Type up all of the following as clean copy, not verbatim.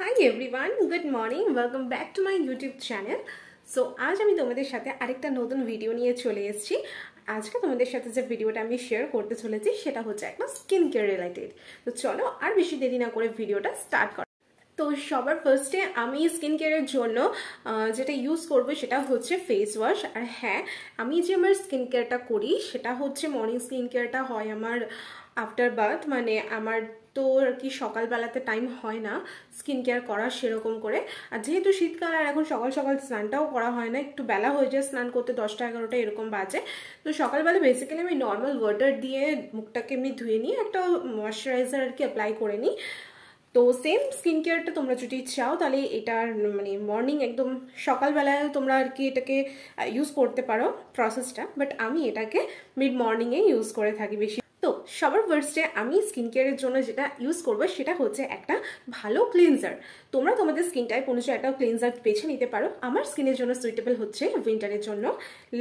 Hi everyone, good morning, welcome back to my YouTube channel. So आज আমি তোমাদের সাথে আরেকটা নতুন ভিডিও নিয়ে চলে এসেছি। আজকে তোমাদের সাথে যে ভিডিওটা আমি শেয়ার করতে চলেছি সেটা হচ্ছে একটা স্কিন কেয়ার রিলেটেড। তো চলো আর বেশি দেরি না করে ভিডিওটা স্টার্ট করি। তো সবার ফার্স্টে আমি স্কিন কেয়ারের জন্য যেটা ইউজ করব সেটা হচ্ছে ফেস ওয়াশ। আর হ্যাঁ, আমি যে আমার স্কিন কেয়ারটা করি সেটা হচ্ছে মর্নিং স্কিন কেয়ারটা হয় আমার আফটার বার্থ, মানে আমার তো আর কি সকালবেলাতে টাইম হয় না স্কিন কেয়ার করা সেরকম করে। আর যেহেতু শীতকাল আর এখন সকাল সকাল স্নানটাও করা হয় না, একটু বেলা হয়ে যায় স্নান করতে, 10টা-11টা এরকম বাজে। তো সকালবেলা বেসিক্যালি আমি নর্মাল ওয়াটার দিয়ে মুখটাকে এমনি ধুয়ে নিয়ে একটা ময়শ্চারাইজার আর কি অ্যাপ্লাই করে নিই। তো সেম স্কিন কেয়ারটা তোমরা যদি চাও তাহলে এটার মানে মর্নিং একদম সকালবেলায় তোমরা আর কি এটাকে ইউজ করতে পারো প্রসেসটা, বাট আমি এটাকে মিড মর্নিংয়ে ইউজ করে থাকি বেশি। তো সবার ফার্স্টে আমি স্কিন কেয়ারের জন্য যেটা ইউজ করবো সেটা হচ্ছে একটা ভালো ক্লিনজার। তোমরা তোমাদের স্কিন টাইপ অনুযায়ী একটা ক্লিনজার বেছে নিতে পারো। আমার স্কিনের জন্য সুইটেবল হচ্ছে উইন্টারের জন্য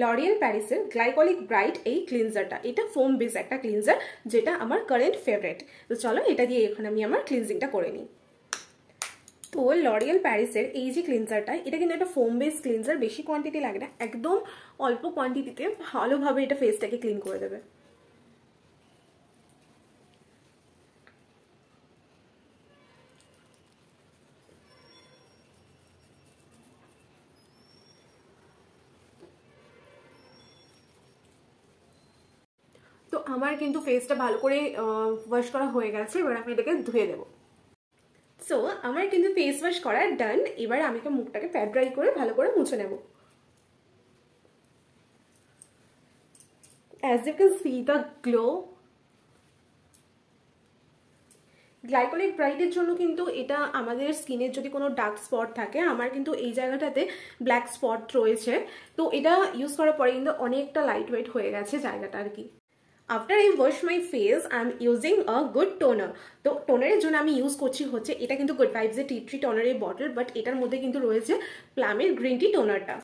লরিয়াল প্যারিসের গ্লাইকলিক ব্রাইট এই ক্লিনজারটা। এটা ফোম বেস একটা ক্লিনজার যেটা আমার কারেন্ট ফেভারিট। তো চলো এটা দিয়ে এখন আমি আমার ক্লিনজিংটা করে নিই। তো লরিয়াল প্যারিসের এই যে ক্লিনজারটা, এটা কিন্তু একটা ফোম বেস ক্লিনজার, বেশি কোয়ান্টিটি লাগে না, একদম অল্প কোয়ান্টিটিতে ভালোভাবে এটা ফেসটাকে ক্লিন করে দেবে। তো আমার কিন্তু ফেসটা ভালো করে ওয়াশ করা হয়ে গেছে, এবার আমি এটাকে ধুয়ে দেবো। সো আমার কিন্তু ফেস ওয়াশ করা ডান। এবার আমি মুখটাকে প্যাড ড্রাই করে ভালো করে মুছে নেব। As you can see the glow. Glycolic ব্রাইটের জন্য কিন্তু এটা আমাদের স্কিনের যদি কোনো ডার্ক স্পট থাকে, আমার কিন্তু এই জায়গাটাতে ব্ল্যাক স্পট রয়েছে, তো এটা ইউজ করার পরে কিন্তু অনেকটা লাইট ওয়েট হয়ে গেছে জায়গাটা আর কি। After I wash my face I am using a good toner. তো টোনারের জন্য আমি ইউজ করছি হচ্ছে এটা কিন্তু গুড ভাইবসের টি ট্রি টোনারের বটল, বাট এটার মধ্যে কিন্তু রয়েছে প্লামের গ্রিন টি টোনারটা।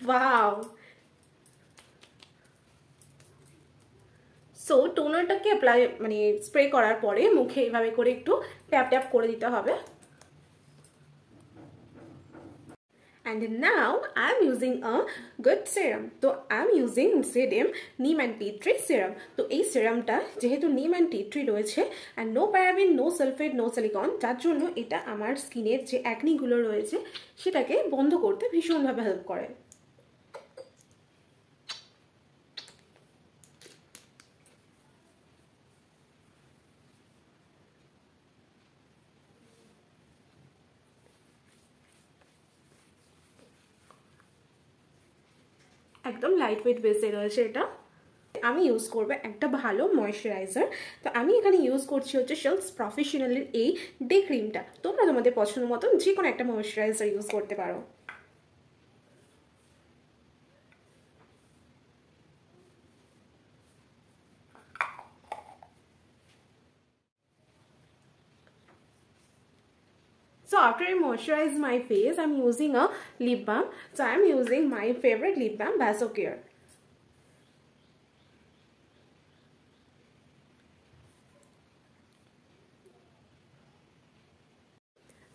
ওয়াও! সো টোনারটাকে অ্যাপ্লাই মানে স্প্রে করার পরে মুখে এইভাবে করে একটু ট্যাপ ট্যাপ করে দিতে হবে। And now I'm using a good serum. তো I'm using ZM Neem and Tea Tree serum. তো এই সেরামটা যেহেতু নিম অ্যান্ড টি ট্রি রয়েছে and no paraben, no sulphate, no silicone, যার জন্য এটা আমার স্কিনের যে অ্যাকনিগুলো রয়েছে সেটাকে বন্ধ করতে ভীষণভাবে হেল্প করে। একদম লাইট ওয়েট বেসে রয়েছে এটা। আমি ইউজ করবো একটা ভালো ময়শ্চারাইজার। তো আমি এখানে ইউজ করছি হচ্ছে শেলস প্রফেশনালের এই ডে ক্রিমটা। তোমরা তোমাদের পছন্দ মতন যে কোনো একটা ময়শ্চারাইজার ইউজ করতে পারো। So after I moisturize my face, I'm using a lip balm. So I'm using my favorite lip balm, Vasocare.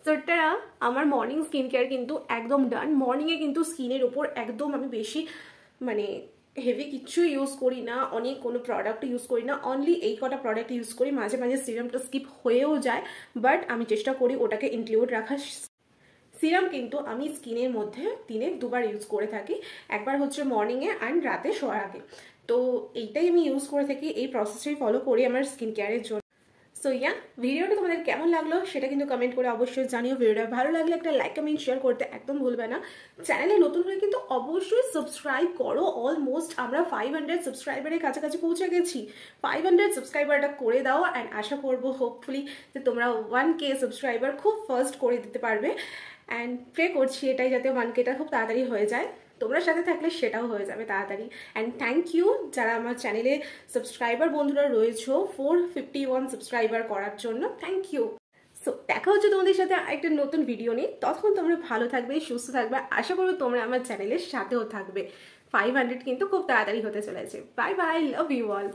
So এটা আমার মর্নিং স্কিন কেয়ার কিন্তু একদম ডান। মর্নিংয়ে কিন্তু স্কিনের ওপর একদম আমি বেশি মানে হেভি কিচ্ছু ইউজ করি না, অনেক কোনো প্রোডাক্ট ইউজ করি না, অনলি এই কটা প্রোডাক্ট ইউজ করি। মাঝে মাঝে সিরামটা স্কিপ হয়েও যায়, বাট আমি চেষ্টা করি ওটাকে ইনক্লুড রাখার। সিরাম কিন্তু আমি স্কিনের মধ্যে দিনে দুবার ইউজ করে থাকি, একবার হচ্ছে মর্নিংয়ে অ্যান্ড রাতে শোয়ার আগে। তো এইটাই আমি ইউজ করে থাকি, এই প্রসেসটাই ফলো করি আমার স্কিন কেয়ারের জন্য। সো ইয়া, ভিডিওটা তোমাদের কেমন লাগলো সেটা কিন্তু কমেন্ট করে অবশ্যই জানিও। ভিডিওটা ভালো লাগলে একটা লাইক কমেন্ট শেয়ার করতে একদম ভুলবে না। চ্যানেলে নতুন হলে কিন্তু অবশ্যই সাবস্ক্রাইব করো। অলমোস্ট আমরা 500 সাবস্ক্রাইবারের কাছাকাছি পৌঁছে গেছি। 500 সাবস্ক্রাইবারটা করে দাও অ্যান্ড আশা করবো হোপফুলি যে তোমরা 1K সাবস্ক্রাইবার খুব ফার্স্ট করে দিতে পারবে। অ্যান্ড প্রে করছি এটাই যাতে 1Kটা খুব তাড়াতাড়ি হয়ে যায়। তোমরা সাথে থাকলে সেটাও হয়ে যাবে তাড়াতাড়ি। অ্যান্ড থ্যাংক ইউ যারা আমার চ্যানেলে সাবস্ক্রাইবার বন্ধুরা রয়েছে 451 সাবস্ক্রাইবার করার জন্য, থ্যাংক ইউ। সো দেখা হচ্ছে তোমাদের সাথে একটা নতুন ভিডিও নিয়ে। ততক্ষণ তোমরা ভালো থাকবে, সুস্থ থাকবে, আশা করবো তোমরা আমার চ্যানেলের সাথেও থাকবে। 500 কিন্তু খুব তাড়াতাড়ি হতে চলেছে। Bye bye, love you all.